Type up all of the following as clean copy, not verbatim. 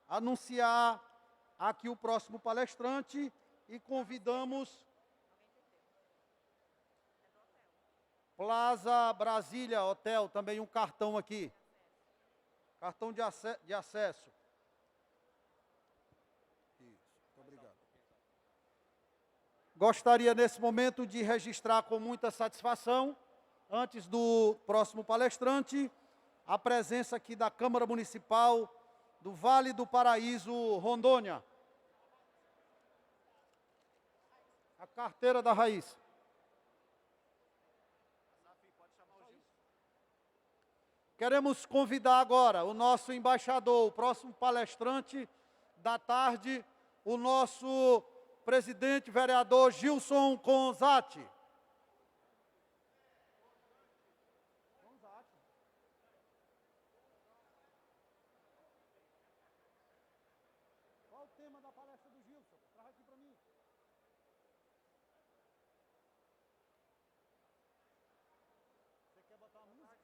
anunciar aqui o próximo palestrante e convidamos Plaza Brasília Hotel, também um cartão aqui, cartão de acesso. Isso, muito obrigado. Gostaria nesse momento de registrar com muita satisfação, antes do próximo palestrante, a presença aqui da Câmara Municipal do Vale do Paraíso, Rondônia. A carteira da Raíssa. Queremos convidar agora o nosso embaixador, o próximo palestrante da tarde, o nosso presidente vereador Gilson Conzatti. Qual o tema da palestra do Gilson? Traz aqui para mim. Você quer botar uma música?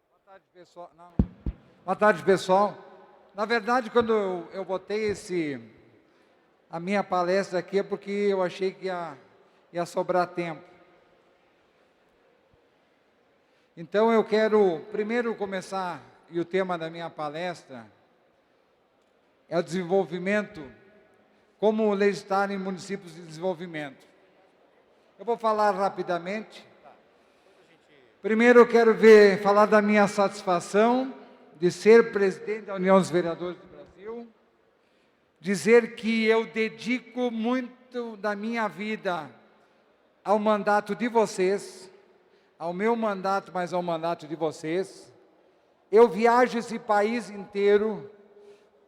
Boa tarde, pessoal. Não. Boa tarde, pessoal. Na verdade, quando eu botei a minha palestra aqui, é porque eu achei que ia sobrar tempo. Então, eu quero primeiro começar, e o tema da minha palestra é o desenvolvimento, como legislar em municípios de desenvolvimento. Eu vou falar rapidamente. Primeiro eu quero falar da minha satisfação de ser presidente da União dos Vereadores do Brasil, dizer que eu dedico muito da minha vida ao mandato de vocês, ao meu mandato, mas ao mandato de vocês. Eu viajo esse país inteiro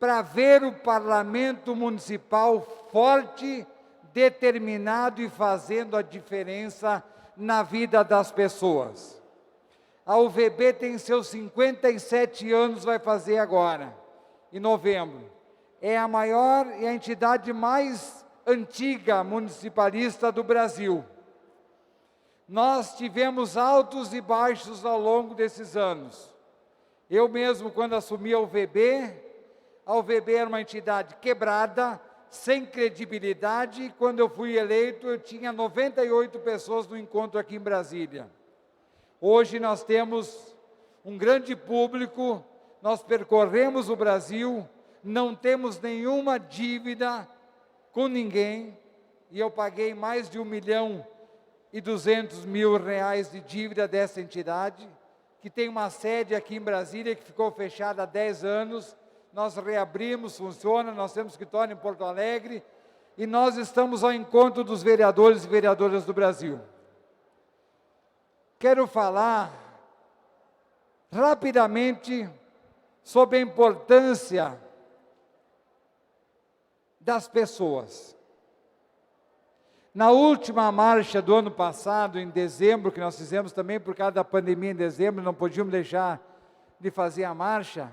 para ver o parlamento municipal forte, determinado e fazendo a diferença na vida das pessoas. A UVB tem seus 57 anos, vai fazer agora, em novembro. É a maior e a entidade mais antiga municipalista do Brasil. Nós tivemos altos e baixos ao longo desses anos. Eu mesmo, quando assumi a UVB era uma entidade quebrada, sem credibilidade, e quando eu fui eleito, eu tinha 98 pessoas no encontro aqui em Brasília. Hoje nós temos um grande público, nós percorremos o Brasil, não temos nenhuma dívida com ninguém, e eu paguei mais de R$ 1.200.000 de dívida dessa entidade, que tem uma sede aqui em Brasília, que ficou fechada há 10 anos, nós reabrimos, funciona, nós temos escritório em Porto Alegre, e nós estamos ao encontro dos vereadores e vereadoras do Brasil. Quero falar rapidamente sobre a importância das pessoas. Na última marcha do ano passado, em dezembro, que nós fizemos também por causa da pandemia em dezembro, não podíamos deixar de fazer a marcha,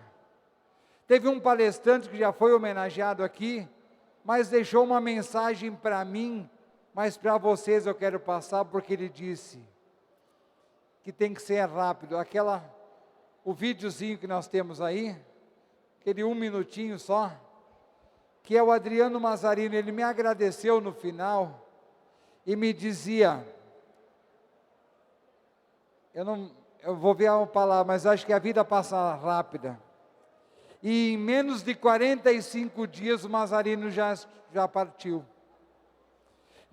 teve um palestrante que já foi homenageado aqui, mas deixou uma mensagem para mim, mas para vocês eu quero passar, porque ele disse que tem que ser rápido. O videozinho que nós temos aí, aquele 1 minutinho só, que é o Adriano Mazarino, ele me agradeceu no final e me dizia, eu vou ver a palavra, mas acho que a vida passa rápida. E em menos de 45 dias o Mazarino já partiu.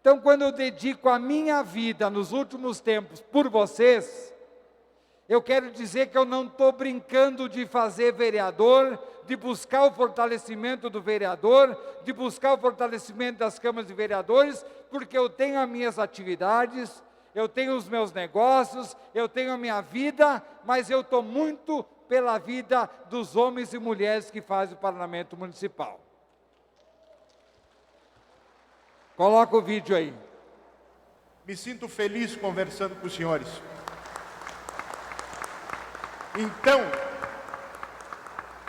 Então, quando eu dedico a minha vida nos últimos tempos por vocês, eu quero dizer que eu não estou brincando de fazer vereador, de buscar o fortalecimento do vereador, de buscar o fortalecimento das câmaras de vereadores, porque eu tenho as minhas atividades, eu tenho os meus negócios, eu tenho a minha vida, mas eu estou muito pela vida dos homens e mulheres que fazem o parlamento municipal. Coloca o vídeo aí. Me sinto feliz conversando com os senhores.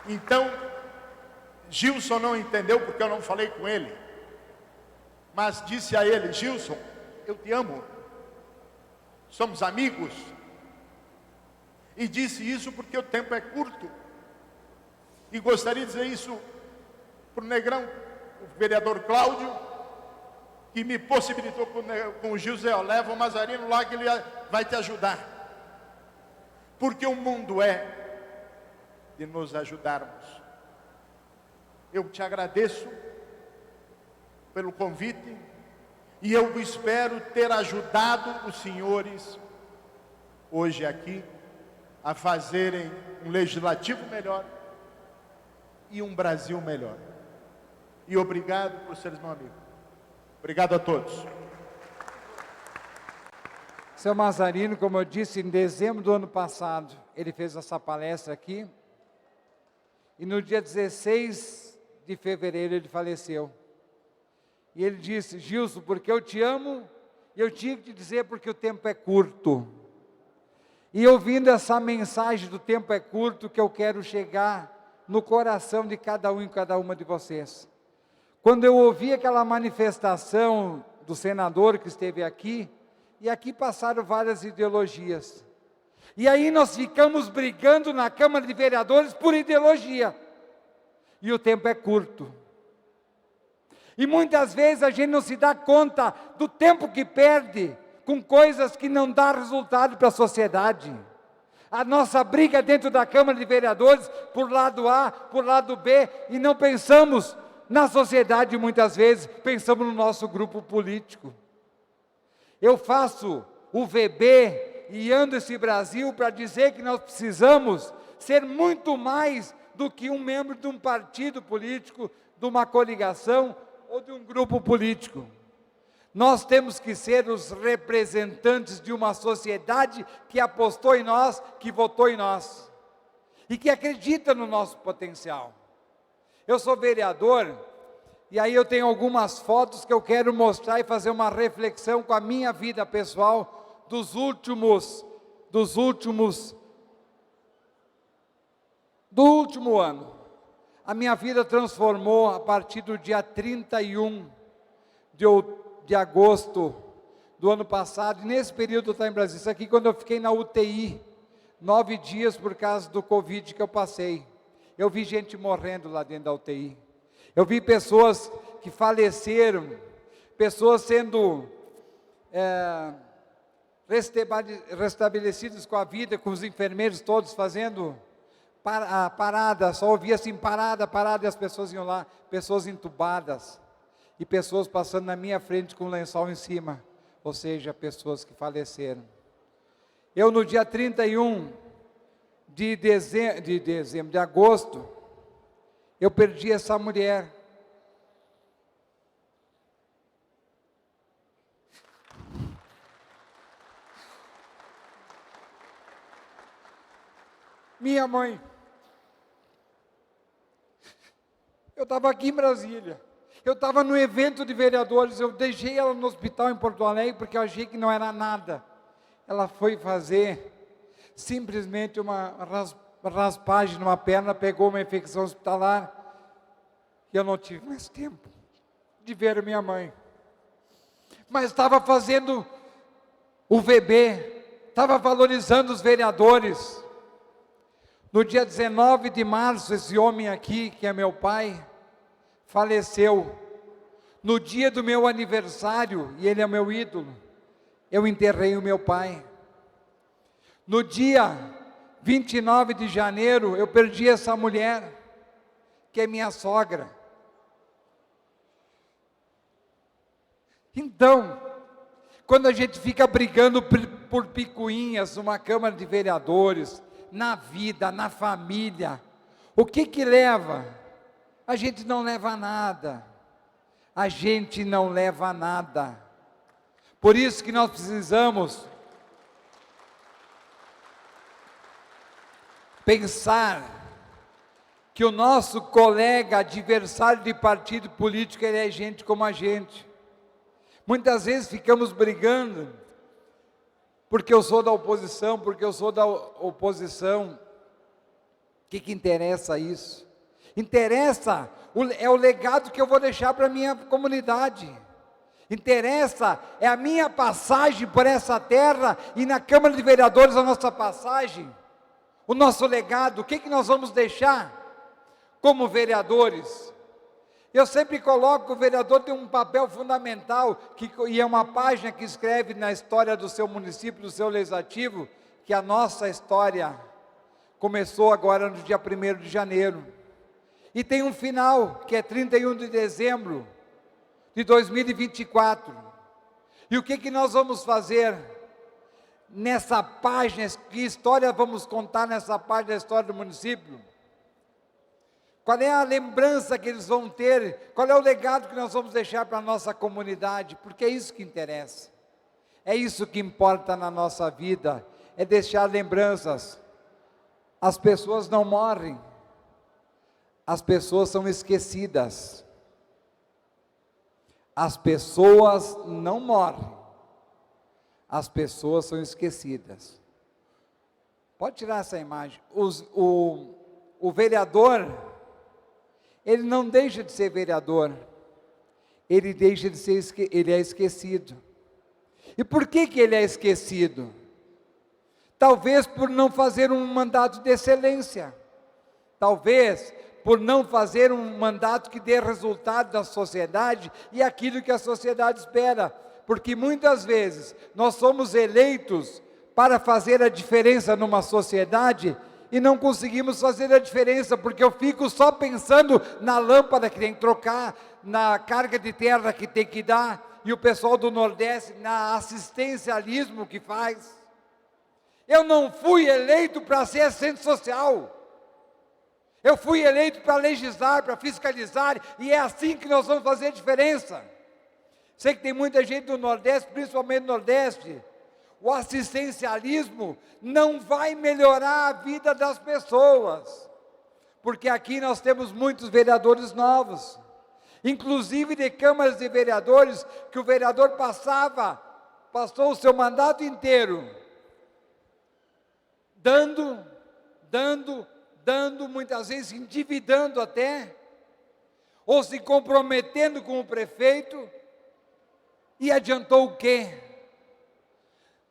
Então, Gilson não entendeu porque eu não falei com ele. Mas disse a ele, Gilson, eu te amo. Somos amigos. E disse isso porque o tempo é curto. E gostaria de dizer isso para o Negrão, o vereador Cláudio, que me possibilitou com o José, leva o Mazarino lá que ele vai te ajudar. Porque o mundo é de nos ajudarmos. Eu te agradeço pelo convite e eu espero ter ajudado os senhores hoje aqui a fazerem um legislativo melhor e um Brasil melhor. E obrigado por seres meu amigo. Obrigado a todos. Seu Mazarino, como eu disse, em dezembro do ano passado, ele fez essa palestra aqui, e no dia 16 de fevereiro ele faleceu. E ele disse: Gilson, porque eu te amo, e eu tinha que te dizer porque o tempo é curto. E ouvindo essa mensagem do tempo é curto, que eu quero chegar no coração de cada um e cada uma de vocês. Quando eu ouvi aquela manifestação do senador que esteve aqui, e aqui passaram várias ideologias. E aí nós ficamos brigando na Câmara de Vereadores por ideologia. E o tempo é curto. E muitas vezes a gente não se dá conta do tempo que perde com coisas que não dão resultado para a sociedade. A nossa briga dentro da Câmara de Vereadores, por lado A, por lado B, e não pensamos na sociedade muitas vezes, pensamos no nosso grupo político. Eu faço o VB e ando esse Brasil para dizer que nós precisamos ser muito mais do que um membro de um partido político, de uma coligação ou de um grupo político. Nós temos que ser os representantes de uma sociedade que apostou em nós, que votou em nós, e que acredita no nosso potencial. Eu sou vereador, e aí eu tenho algumas fotos que eu quero mostrar e fazer uma reflexão com a minha vida pessoal do último ano. A minha vida transformou a partir do dia 31 de agosto do ano passado, e nesse período eu estava em Brasília. Isso aqui quando eu fiquei na UTI, 9 dias por causa do Covid que eu passei. Eu vi gente morrendo lá dentro da UTI. Eu vi pessoas que faleceram, pessoas sendo restabelecidas com a vida, com os enfermeiros todos fazendo parada, só ouvia assim, parada, e as pessoas iam lá, pessoas entubadas, e pessoas passando na minha frente com um lençol em cima, ou seja, pessoas que faleceram. Eu no dia 31 de agosto, eu perdi essa mulher. Minha mãe. Eu estava aqui em Brasília. Eu estava no evento de vereadores. Eu deixei ela no hospital em Porto Alegre porque eu achei que não era nada. Ela foi fazer simplesmente uma raspagem numa perna, pegou uma infecção hospitalar, e eu não tive mais tempo de ver a minha mãe. Mas estava fazendo o VB, estava valorizando os vereadores. No dia 19 de março, esse homem aqui, que é meu pai, faleceu. No dia do meu aniversário, e ele é meu ídolo, eu enterrei o meu pai. No dia 29 de janeiro, eu perdi essa mulher, que é minha sogra. Então, quando a gente fica brigando por picuinhas numa Câmara de Vereadores, na vida, na família, o que leva? A gente não leva nada. A gente não leva nada. Por isso que nós precisamos pensar que o nosso colega, adversário de partido político, ele é gente como a gente. Muitas vezes ficamos brigando, porque eu sou da oposição, O que interessa isso? Interessa, é o legado que eu vou deixar para a minha comunidade. Interessa, é a minha passagem por essa terra, e na Câmara de Vereadores a nossa passagem, o nosso legado, o que nós vamos deixar? como vereadores. Eu sempre coloco que o vereador tem um papel fundamental, e é uma página que escreve na história do seu município, do seu legislativo, que a nossa história começou agora no dia 1º de janeiro. E tem um final, que é 31 de dezembro de 2024. E o que nós vamos fazer nessa página? Que história vamos contar nessa página da história do município? Qual é a lembrança que eles vão ter? Qual é o legado que nós vamos deixar para a nossa comunidade? Porque é isso que interessa. É isso que importa na nossa vida, é deixar lembranças. As pessoas não morrem, as pessoas são esquecidas. As pessoas não morrem, as pessoas são esquecidas. Pode tirar essa imagem. O vereador, ele não deixa de ser vereador, ele deixa de ser, ele é esquecido. E por que ele é esquecido? Talvez por não fazer um mandato de excelência, talvez por não fazer um mandato que dê resultado na sociedade e aquilo que a sociedade espera, porque muitas vezes nós somos eleitos para fazer a diferença numa sociedade e não conseguimos fazer a diferença, porque eu fico só pensando na lâmpada que tem que trocar, na carga de terra que tem que dar, e o pessoal do Nordeste na assistencialismo que faz. Eu não fui eleito para ser assistente social, eu fui eleito para legislar, para fiscalizar, e é assim que nós vamos fazer a diferença. Sei que tem muita gente do Nordeste, principalmente no Nordeste, o assistencialismo não vai melhorar a vida das pessoas, porque aqui nós temos muitos vereadores novos, inclusive de câmaras de vereadores, que o vereador passou o seu mandato inteiro, dando, muitas vezes endividando até, ou se comprometendo com o prefeito, e adiantou o quê?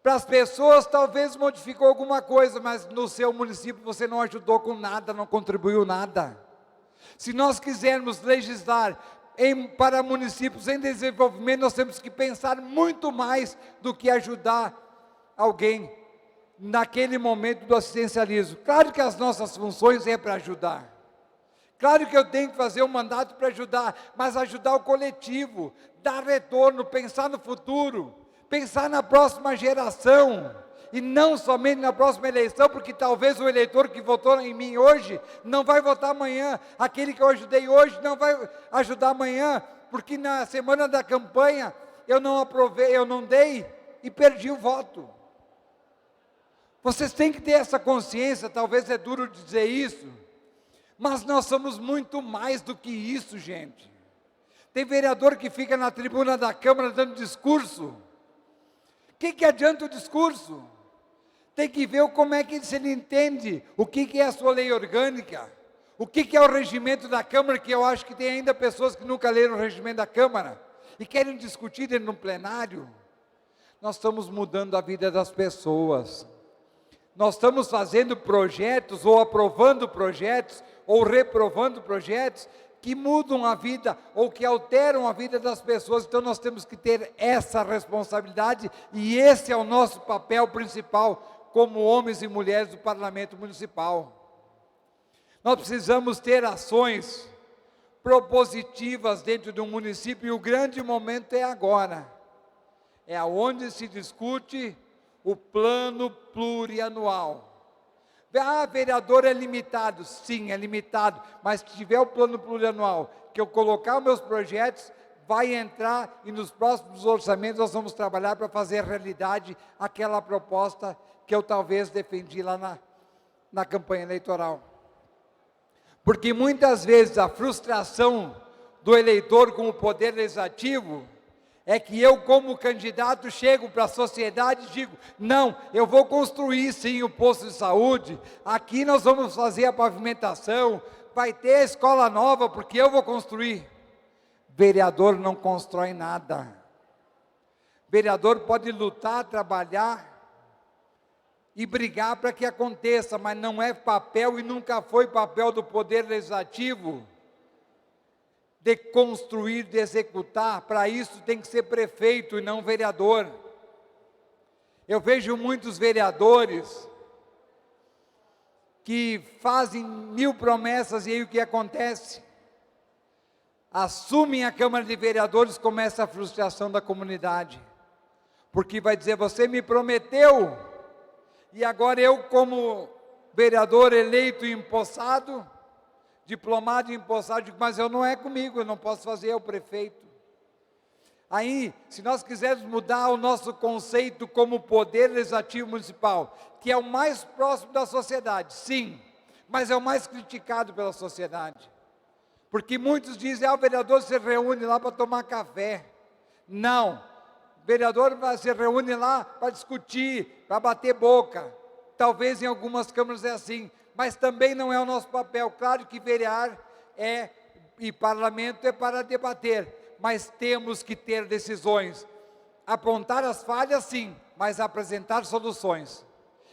Para as pessoas talvez modificou alguma coisa, mas no seu município você não ajudou com nada, não contribuiu nada. Se nós quisermos legislar para municípios em desenvolvimento, nós temos que pensar muito mais do que ajudar alguém naquele momento do assistencialismo. Claro que as nossas funções é para ajudar, claro que eu tenho que fazer um mandato para ajudar, mas ajudar o coletivo, dar retorno, pensar no futuro, pensar na próxima geração, e não somente na próxima eleição, porque talvez o eleitor que votou em mim hoje, não vai votar amanhã, aquele que eu ajudei hoje não vai ajudar amanhã, porque na semana da campanha, eu não dei, e perdi o voto. Vocês têm que ter essa consciência, talvez é duro dizer isso, mas nós somos muito mais do que isso, gente. Tem vereador que fica na tribuna da Câmara dando discurso. O que adianta o discurso? Tem que ver como é que ele entende, o que é a sua lei orgânica, o que é o regimento da Câmara, que eu acho que tem ainda pessoas que nunca leram o regimento da Câmara, e querem discutir dentro de um plenário. Nós estamos mudando a vida das pessoas. Nós estamos fazendo projetos, ou aprovando projetos, ou reprovando projetos, que mudam a vida, ou que alteram a vida das pessoas. Então nós temos que ter essa responsabilidade, e esse é o nosso papel principal, como homens e mulheres do Parlamento Municipal. Nós precisamos ter ações propositivas dentro de um município, e o grande momento é agora, é onde se discute o plano plurianual. Vereador é limitado, sim, é limitado, mas se tiver o plano plurianual, que eu colocar os meus projetos, vai entrar, e nos próximos orçamentos nós vamos trabalhar para fazer realidade aquela proposta que eu talvez defendi lá na campanha eleitoral. Porque muitas vezes a frustração do eleitor com o poder legislativo é que eu, como candidato, chego para a sociedade e digo, não, eu vou construir sim o posto de saúde, aqui nós vamos fazer a pavimentação, vai ter a escola nova, porque eu vou construir. Vereador não constrói nada. Vereador pode lutar, trabalhar, e brigar para que aconteça, mas não é papel e nunca foi papel do Poder Legislativo de construir, de executar. Para isso tem que ser prefeito e não vereador. Eu vejo muitos vereadores que fazem 1000 promessas e aí o que acontece? Assumem a Câmara de Vereadores, começa a frustração da comunidade, porque vai dizer, você me prometeu, e agora eu como vereador eleito e empossado, diplomado e empossado, digo, mas eu não é comigo, eu não posso fazer, é o prefeito. Aí, se nós quisermos mudar o nosso conceito como poder legislativo municipal, que é o mais próximo da sociedade, sim, mas é o mais criticado pela sociedade. Porque muitos dizem, o vereador se reúne lá para tomar café. Não, o vereador se reúne lá para discutir, para bater boca. Talvez em algumas câmaras é assim, mas também não é o nosso papel. Claro que verear e parlamento é para debater, mas temos que ter decisões. Apontar as falhas, sim, mas apresentar soluções.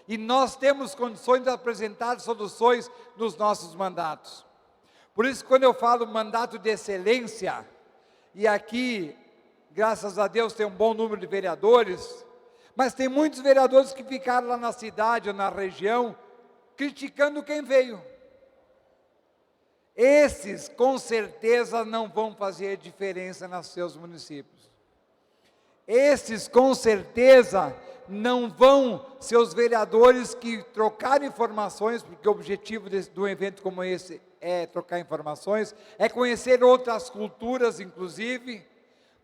E nós temos condições de apresentar soluções nos nossos mandatos. Por isso, quando eu falo mandato de excelência, e aqui, graças a Deus, tem um bom número de vereadores, mas tem muitos vereadores que ficaram lá na cidade ou na região, criticando quem veio. Esses, com certeza, não vão fazer diferença nos seus municípios. Esses, com certeza, não vão ser os vereadores que trocaram informações, porque o objetivo de um evento como esse é trocar informações, é conhecer outras culturas, inclusive,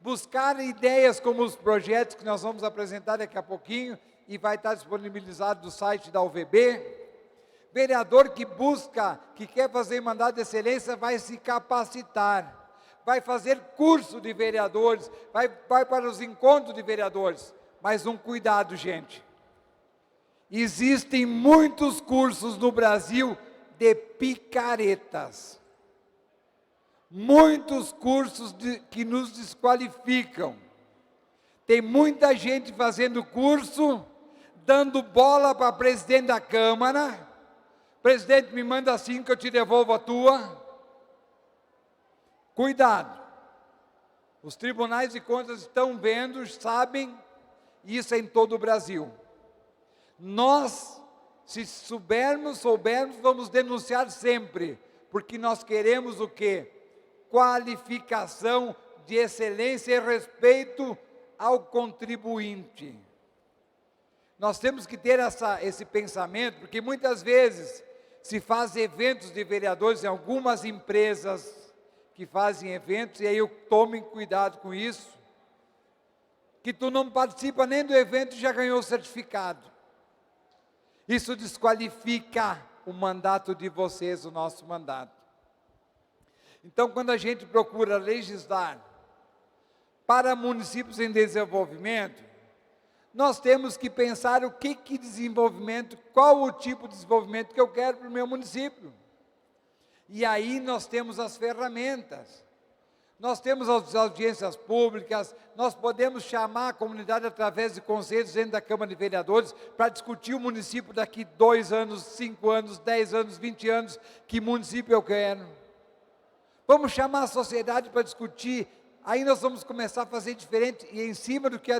buscar ideias como os projetos que nós vamos apresentar daqui a pouquinho, e vai estar disponibilizado no site da UVB. Vereador que busca, que quer fazer mandato de excelência, vai se capacitar, vai fazer curso de vereadores, vai para os encontros de vereadores. Mas um cuidado, gente. Existem muitos cursos no Brasil de picaretas. Muitos cursos que nos desqualificam. Tem muita gente fazendo curso, dando bola para presidente da Câmara. Presidente, me manda 5 que eu te devolvo a tua. Cuidado. Os tribunais de contas estão vendo, sabem, isso é em todo o Brasil. Nós, se soubermos, vamos denunciar sempre, porque nós queremos o quê? Qualificação de excelência e respeito ao contribuinte. Nós temos que ter esse pensamento, porque muitas vezes se faz eventos de vereadores em algumas empresas que fazem eventos, e aí tomem cuidado com isso, que tu não participa nem do evento e já ganhou o certificado. Isso desqualifica o mandato de vocês, o nosso mandato. Então, quando a gente procura legislar para municípios em desenvolvimento, nós temos que pensar o que desenvolvimento, qual o tipo de desenvolvimento que eu quero para o meu município. E aí nós temos as ferramentas, nós temos as audiências públicas, nós podemos chamar a comunidade através de conselhos dentro da Câmara de Vereadores para discutir o município daqui 2 anos, 5 anos, 10 anos, 20 anos, que município eu quero. Vamos chamar a sociedade para discutir, aí nós vamos começar a fazer diferente, e em cima do que é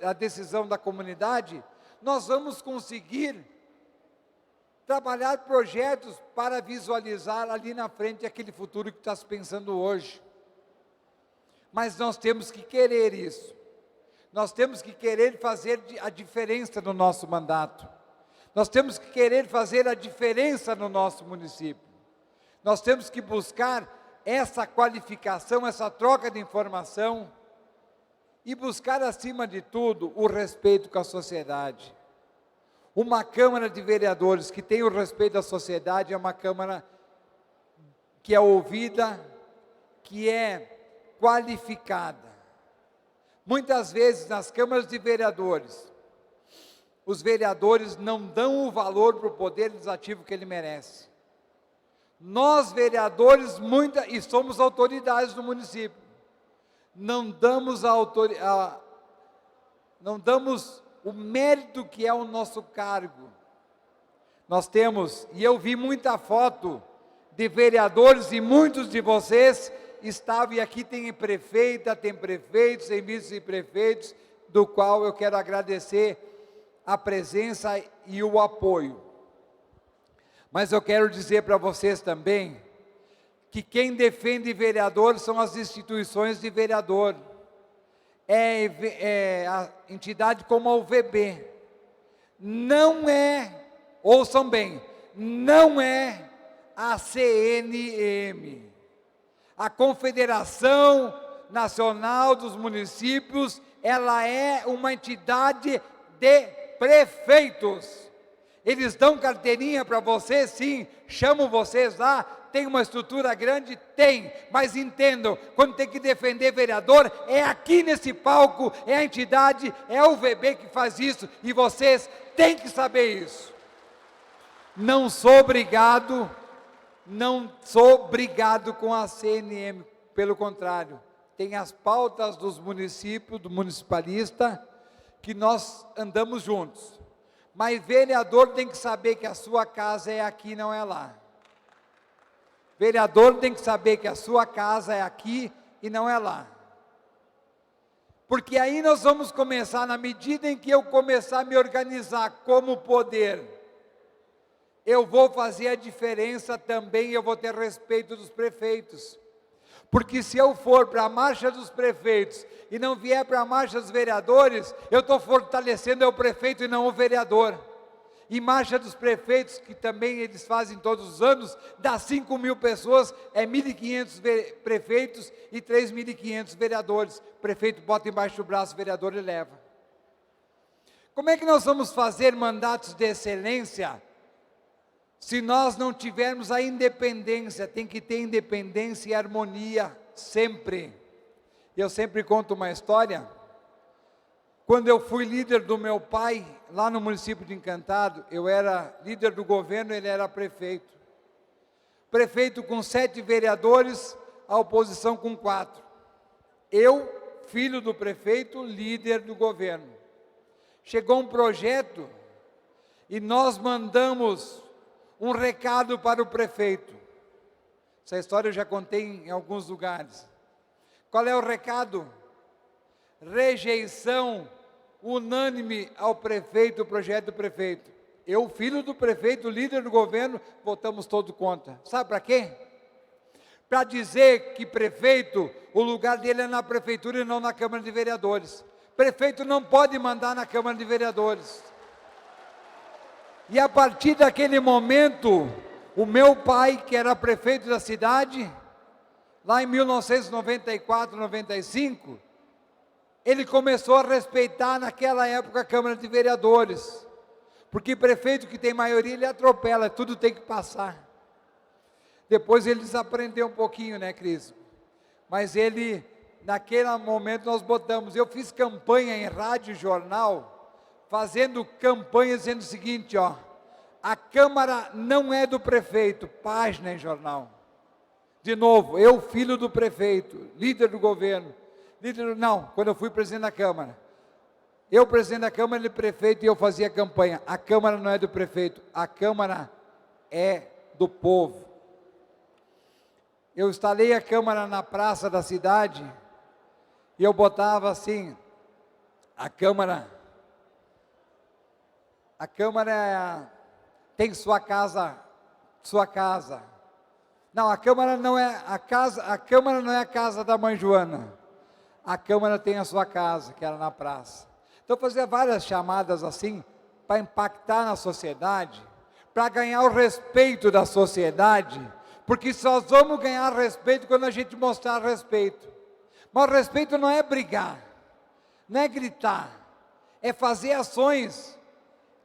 a decisão da comunidade, nós vamos conseguir trabalhar projetos para visualizar ali na frente aquele futuro que está se pensando hoje. Mas nós temos que querer isso. Nós temos que querer fazer a diferença no nosso mandato. Nós temos que querer fazer a diferença no nosso município. Nós temos que buscar essa qualificação, essa troca de informação e buscar, acima de tudo, o respeito com a sociedade. Uma Câmara de Vereadores que tem o respeito da sociedade é uma Câmara que é ouvida, que é qualificada. Muitas vezes nas câmaras de vereadores, os vereadores não dão o valor para o poder legislativo que ele merece. Nós vereadores, e somos autoridades do município, não damos o mérito que é o nosso cargo. Nós temos, e eu vi muita foto de vereadores, e muitos de vocês estavam, e aqui tem prefeita, tem prefeitos, tem vice-prefeitos, do qual eu quero agradecer a presença e o apoio. Mas eu quero dizer para vocês também, que quem defende vereador são as instituições de vereador, é a entidade como a UVB, não é, ouçam bem, não é a CNM, a Confederação Nacional dos Municípios, ela é uma entidade de prefeitos. Eles dão carteirinha para vocês, sim, chamam vocês lá, tem uma estrutura grande? Tem, mas entendam, quando tem que defender vereador, é aqui nesse palco, é a entidade, é a UVB que faz isso, e vocês têm que saber isso. Não sou obrigado com a CNM, pelo contrário, tem as pautas dos municípios, do municipalista, que nós andamos juntos. Mas vereador tem que saber que a sua casa é aqui, não é lá. Vereador tem que saber que a sua casa é aqui e não é lá. Porque aí nós vamos começar, na medida em que eu começar a me organizar como poder, eu vou fazer a diferença também, eu vou ter respeito dos prefeitos. Porque se eu for para a marcha dos prefeitos e não vier para a marcha dos vereadores, eu estou fortalecendo o prefeito e não o vereador. E marcha dos prefeitos, que também eles fazem todos os anos, dá 5.000 pessoas, é 1.500 prefeitos e 3.500 vereadores. O prefeito bota embaixo do braço, o vereador e leva. Como é que nós vamos fazer mandatos de excelência se nós não tivermos a independência? Tem que ter independência e harmonia sempre. Eu sempre conto uma história. Quando eu fui líder do meu pai, lá no município de Encantado, eu era líder do governo, ele era prefeito. Prefeito com 7 vereadores, a oposição com 4. Eu, filho do prefeito, líder do governo. Chegou um projeto e nós mandamos um recado para o prefeito. Essa história eu já contei em alguns lugares. Qual é o recado? Rejeição unânime ao prefeito, o projeto do prefeito. Eu, filho do prefeito, líder do governo, votamos todos contra. Sabe para quê? Para dizer que prefeito, o lugar dele é na prefeitura e não na Câmara de Vereadores. Prefeito não pode mandar na Câmara de Vereadores. E a partir daquele momento, o meu pai, que era prefeito da cidade, lá em 1994, 95, ele começou a respeitar naquela época a Câmara de Vereadores, porque prefeito que tem maioria, ele atropela, tudo tem que passar. Depois ele desaprendeu um pouquinho, né, Cris? Mas ele, naquele momento nós botamos, eu fiz campanha em rádio e jornal, fazendo campanha dizendo o seguinte, ó, a Câmara não é do prefeito, página em jornal. De novo, eu, filho do prefeito, líder do governo, não, quando eu fui presidente da Câmara, eu presidente da Câmara, ele prefeito, e eu fazia campanha, a Câmara não é do prefeito, a Câmara é do povo. Eu instalei a Câmara na praça da cidade, e eu botava assim, a Câmara tem sua casa. Não, a Câmara não é a casa da mãe Joana. A Câmara tem a sua casa, que era na praça. Então, fazia várias chamadas assim, para impactar na sociedade, para ganhar o respeito da sociedade, porque só vamos ganhar respeito quando a gente mostrar respeito. Mas o respeito não é brigar, não é gritar, é fazer ações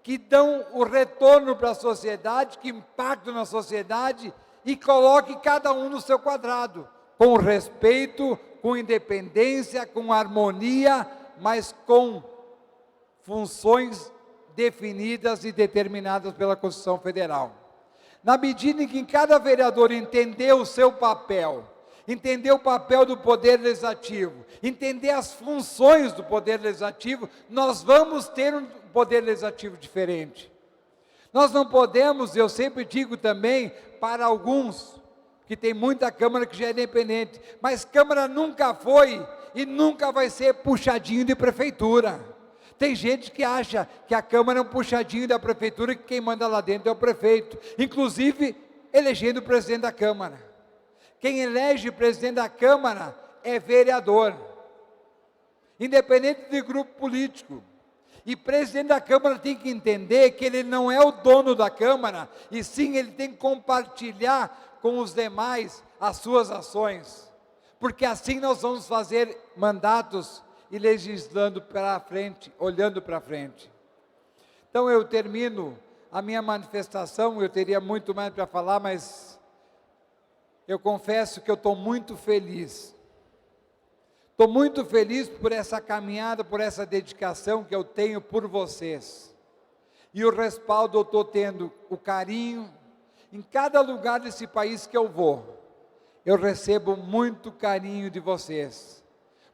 que dão o retorno para a sociedade, que impactam na sociedade e coloque cada um no seu quadrado, com respeito, com independência, com harmonia, mas com funções definidas e determinadas pela Constituição Federal. Na medida em que cada vereador entender o seu papel entender o papel do Poder Legislativo, entender as funções do Poder Legislativo, nós vamos ter um Poder Legislativo diferente. Nós não podemos, eu sempre digo também, para alguns, que tem muita Câmara que já é independente, mas Câmara nunca foi e nunca vai ser puxadinho de prefeitura. Tem gente que acha que a Câmara é um puxadinho da prefeitura, que quem manda lá dentro é o prefeito, inclusive elegendo o presidente da Câmara. Quem elege o presidente da Câmara é vereador, independente de grupo político. E presidente da Câmara tem que entender que ele não é o dono da Câmara, e sim ele tem que compartilhar com os demais as suas ações, porque assim nós vamos fazer mandatos e legislando para frente, olhando para frente. Então eu termino a minha manifestação, eu teria muito mais para falar, mas eu confesso que eu estou muito feliz. Estou muito feliz por essa caminhada, por essa dedicação que eu tenho por vocês. E o respaldo eu estou tendo, o carinho, em cada lugar desse país que eu vou, eu recebo muito carinho de vocês,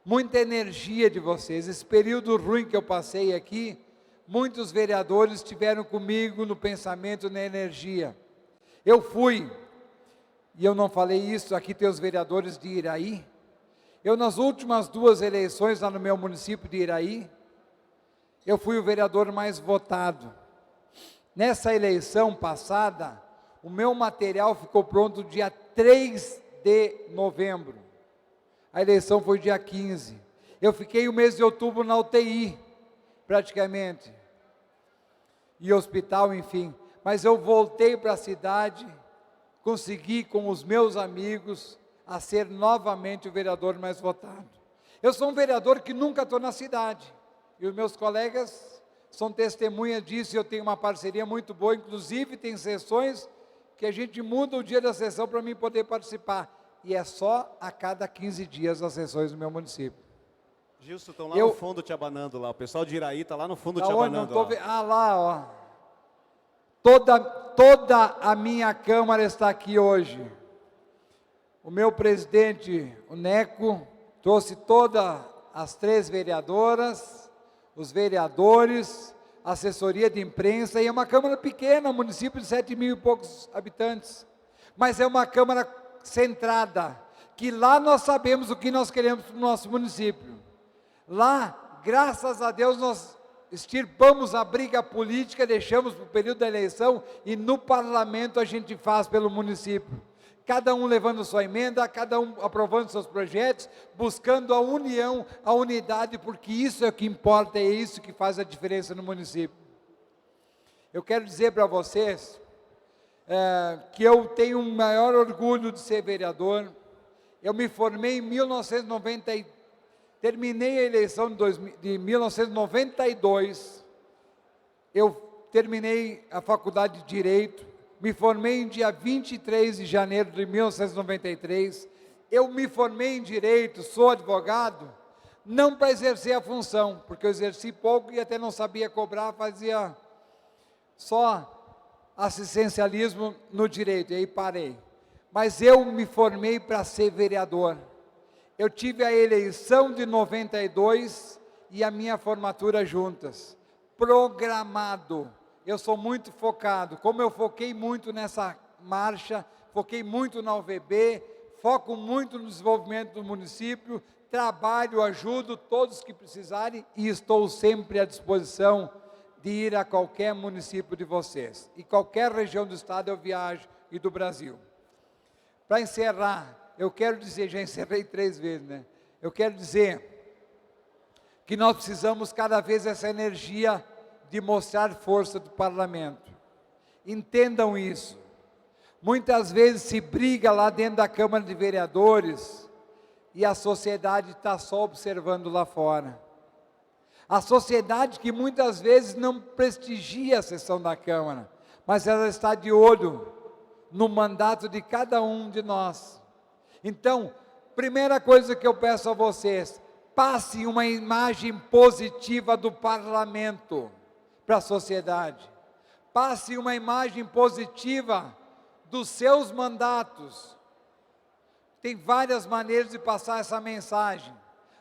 muita energia de vocês. Esse período ruim que eu passei aqui, muitos vereadores estiveram comigo no pensamento, na energia. Eu fui, e eu não falei isso, aqui tem os vereadores de Iraí. Eu, nas últimas 2 eleições lá no meu município de Iraí, eu fui o vereador mais votado. Nessa eleição passada, o meu material ficou pronto dia 3 de novembro. A eleição foi dia 15. Eu fiquei o mês de outubro na UTI, praticamente. E hospital, enfim. Mas eu voltei para a cidade, consegui com os meus amigos a ser novamente o vereador mais votado. Eu sou um vereador que nunca estou na cidade, e os meus colegas são testemunhas disso. Eu tenho uma parceria muito boa, inclusive tem sessões que a gente muda o dia da sessão para mim poder participar, e é só a cada 15 dias as sessões do meu município. Gilson, estão lá no fundo te abanando lá, o pessoal de Iraí está lá no fundo te abanando. Lá, ó. Toda a minha Câmara está aqui hoje. O meu presidente, o Neco, trouxe todas as 3 vereadoras, os vereadores, assessoria de imprensa, e é uma Câmara pequena, um município de 7 mil e poucos habitantes, mas é uma Câmara centrada, que lá nós sabemos o que nós queremos para o nosso município. Lá, graças a Deus, nós extirpamos a briga política, deixamos para o período da eleição, e no parlamento a gente faz pelo município. Cada um levando sua emenda, cada um aprovando seus projetos, buscando a união, a unidade, porque isso é o que importa, é isso que faz a diferença no município. Eu quero dizer para vocês que eu tenho um maior orgulho de ser vereador. Eu me formei em 1990, terminei a eleição de 1992, eu terminei a faculdade de Direito, me formei em dia 23 de janeiro de 1993, eu me formei em Direito, sou advogado, não para exercer a função, porque eu exerci pouco e até não sabia cobrar, fazia só assistencialismo no direito, e aí parei. Mas eu me formei para ser vereador. Eu tive a eleição de 92 e a minha formatura juntas, programado. Eu sou muito focado, como eu foquei muito nessa marcha, foquei muito na UVB, foco muito no desenvolvimento do município, trabalho, ajudo todos que precisarem e estou sempre à disposição de ir a qualquer município de vocês. E qualquer região do estado eu viajo e do Brasil. Para encerrar, eu quero dizer, já encerrei 3 vezes, né? Eu quero dizer que nós precisamos cada vez essa energia de mostrar força do parlamento. Entendam isso. Muitas vezes se briga lá dentro da Câmara de Vereadores e a sociedade está só observando lá fora. A sociedade que muitas vezes não prestigia a sessão da Câmara, mas ela está de olho no mandato de cada um de nós. Então, primeira coisa que eu peço a vocês, passe uma imagem positiva do parlamento para a sociedade. Passe uma imagem positiva dos seus mandatos. Tem várias maneiras de passar essa mensagem.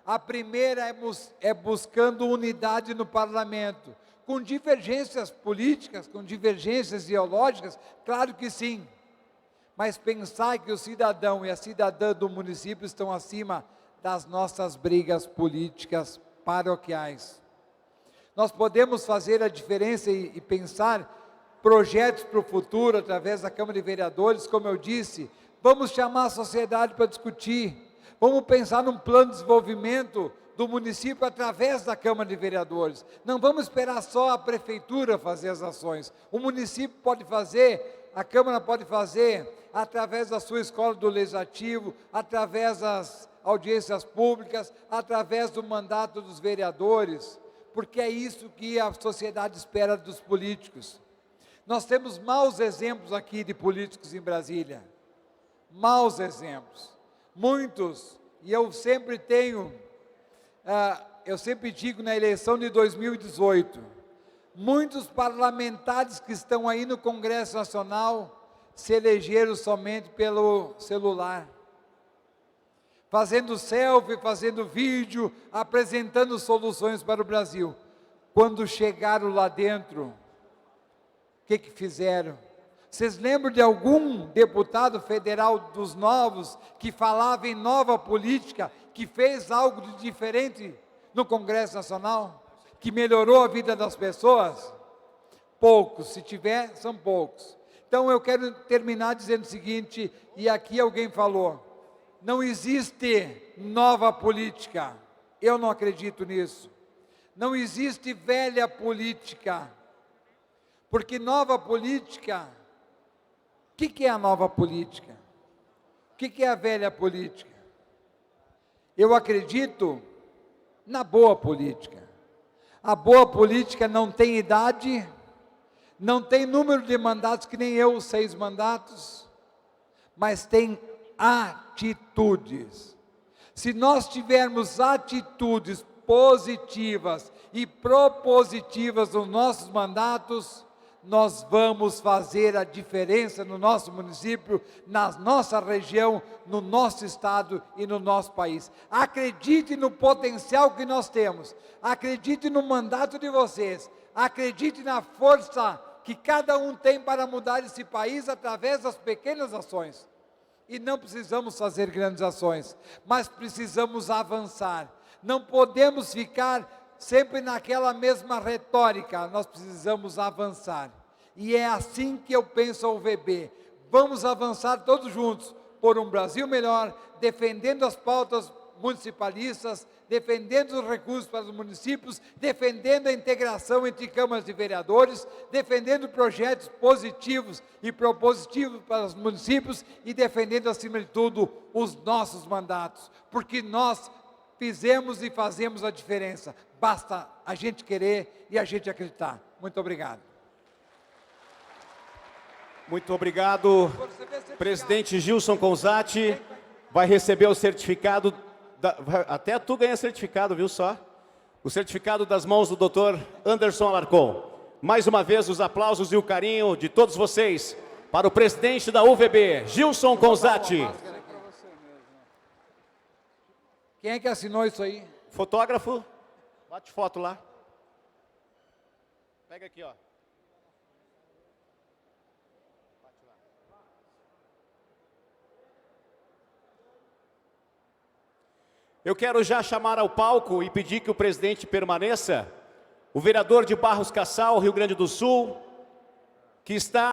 A primeira é buscando unidade no parlamento, com divergências políticas, com divergências ideológicas, claro que sim, mas pensar que o cidadão e a cidadã do município estão acima das nossas brigas políticas paroquiais. Nós podemos fazer a diferença e pensar projetos para o futuro através da Câmara de Vereadores, como eu disse, vamos chamar a sociedade para discutir, vamos pensar num plano de desenvolvimento do município através da Câmara de Vereadores. Não vamos esperar só a prefeitura fazer as ações. O município pode fazer, a Câmara pode fazer, através da sua escola do legislativo, através das audiências públicas, através do mandato dos vereadores, porque é isso que a sociedade espera dos políticos. Nós temos maus exemplos aqui de políticos em Brasília. Maus exemplos. Muitos, e eu sempre digo na eleição de 2018, muitos parlamentares que estão aí no Congresso Nacional se elegeram somente pelo celular, fazendo selfie, fazendo vídeo, apresentando soluções para o Brasil. Quando chegaram lá dentro, o que fizeram? Vocês lembram de algum deputado federal dos novos que falava em nova política, que fez algo de diferente no Congresso Nacional, que melhorou a vida das pessoas? Poucos, se tiver, são poucos. Então eu quero terminar dizendo o seguinte, e aqui alguém falou, não existe nova política, eu não acredito nisso. Não existe velha política, porque nova política, o que é a nova política? O que é a velha política? Eu acredito na boa política. A boa política não tem idade, não tem número de mandatos, que nem eu, 6 mandatos, mas tem atitudes. Se nós tivermos atitudes positivas e propositivas nos nossos mandatos, nós vamos fazer a diferença no nosso município, na nossa região, no nosso estado e no nosso país. Acredite no potencial que nós temos, acredite no mandato de vocês, acredite na força que cada um tem para mudar esse país através das pequenas ações. E não precisamos fazer grandes ações, mas precisamos avançar. Não podemos ficar sempre naquela mesma retórica, nós precisamos avançar. E é assim que eu penso a UVB. Vamos avançar todos juntos por um Brasil melhor, defendendo as pautas municipalistas, defendendo os recursos para os municípios, defendendo a integração entre câmaras de vereadores, defendendo projetos positivos e propositivos para os municípios e defendendo, acima de tudo, os nossos mandatos, porque nós fizemos e fazemos a diferença. Basta a gente querer e a gente acreditar. Muito obrigado. Muito obrigado. Presidente Gilson Conzatti vai receber o certificado, até tu ganha certificado, viu só? O certificado das mãos do Dr. Anderson Alarcon. Mais uma vez os aplausos e o carinho de todos vocês para o presidente da UVB, Gilson Conzatti. Quem é que assinou isso aí? Fotógrafo, bate foto lá. Pega aqui, ó. Eu quero já chamar ao palco e pedir que o presidente permaneça, o vereador de Barros Cassal, Rio Grande do Sul, que está